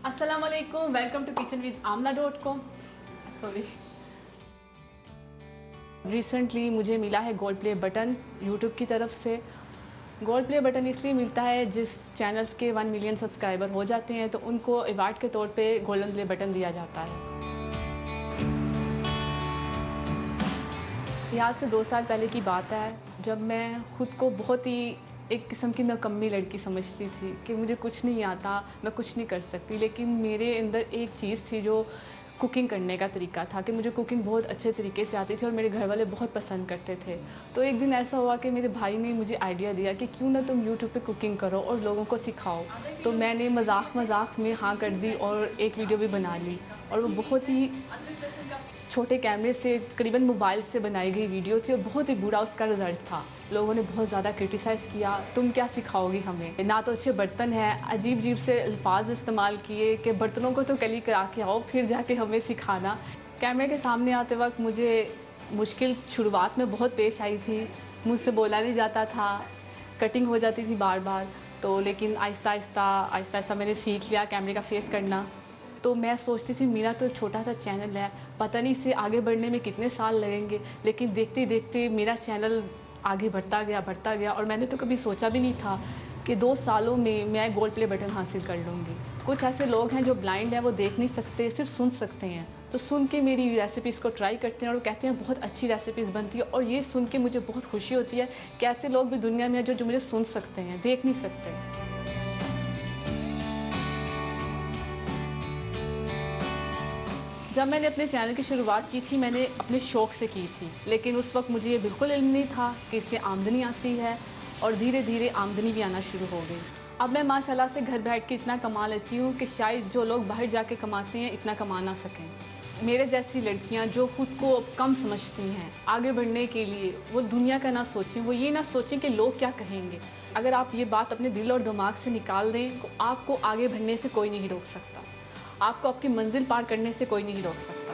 अस्सलाम वालेकुम, welcome to kitchen with आमना.com। सॉरी, रिसेंटली मुझे मिला है गोल्ड प्ले बटन यूट्यूब की तरफ से। गोल्ड प्ले बटन इसलिए मिलता है जिस चैनल्स के 1 मिलियन सब्सक्राइबर हो जाते हैं तो उनको अवार्ड के तौर पे गोल्डन प्ले बटन दिया जाता है। यहाँ से 2 साल पहले की बात है, जब मैं ख़ुद को बहुत ही एक किस्म की नकम्मी लड़की समझती थी कि मुझे कुछ नहीं आता, मैं कुछ नहीं कर सकती। लेकिन मेरे अंदर एक चीज़ थी जो कुकिंग करने का तरीका था कि मुझे कुकिंग बहुत अच्छे तरीके से आती थी और मेरे घर वाले बहुत पसंद करते थे। तो एक दिन ऐसा हुआ कि मेरे भाई ने मुझे आइडिया दिया कि क्यों ना तुम यूट्यूब पे कुकिंग करो और लोगों को सिखाओ। तो मैंने मज़ाक में हाँ कर दी और एक वीडियो भी बना ली, और वो बहुत ही छोटे कैमरे से करीबन मोबाइल से बनाई गई वीडियो थी और बहुत ही बुरा उसका रिज़ल्ट था। लोगों ने बहुत ज़्यादा क्रिटिसाइज़ किया, तुम क्या सिखाओगी हमें, ना तो अच्छे बर्तन हैं, अजीब अजीब से अल्फाज इस्तेमाल किए कि बर्तनों को तो कली करा के आओ फिर जाके हमें सिखाना। कैमरे के सामने आते वक्त मुझे मुश्किल शुरुआत में बहुत पेश आई थी। मुझसे बोला नहीं जाता था, कटिंग हो जाती थी बार बार। तो लेकिन आहिस्ता मैंने सीख लिया कैमरे का फेस करना। तो मैं सोचती थी मेरा तो छोटा सा चैनल है, पता नहीं इससे आगे बढ़ने में कितने साल लगेंगे। लेकिन देखते देखते मेरा चैनल आगे बढ़ता गया और मैंने तो कभी सोचा भी नहीं था कि 2 सालों में मैं गोल्ड प्ले बटन हासिल कर लूँगी। कुछ ऐसे लोग हैं जो ब्लाइंड हैं, वो देख नहीं सकते, सिर्फ सुन सकते हैं। तो सुन के मेरी रेसिपीज़ को ट्राई करते हैं और वो कहते हैं बहुत अच्छी रेसिपीज़ बनती है। और ये सुन के मुझे बहुत खुशी होती है कि ऐसे लोग भी दुनिया में हैं जो मुझे सुन सकते हैं, देख नहीं सकते। जब मैंने अपने चैनल की शुरुआत की थी, मैंने अपने शौक़ से की थी, लेकिन उस वक्त मुझे ये बिल्कुल इल्म नहीं था कि इससे आमदनी आती है, और धीरे धीरे आमदनी भी आना शुरू हो गई। अब मैं माशाल्लाह से घर बैठ के इतना कमा लेती हूँ कि शायद जो लोग बाहर जाके कमाते हैं इतना कमा ना सकें। मेरे जैसी लड़कियाँ जो ख़ुद को कम समझती हैं, आगे बढ़ने के लिए वो दुनिया का ना सोचें, वो ये ना सोचें कि लोग क्या कहेंगे। अगर आप ये बात अपने दिल और दिमाग से निकाल दें तो आपको आगे बढ़ने से कोई नहीं रोक सकता, आपको आपकी मंजिल पार करने से कोई नहीं रोक सकता।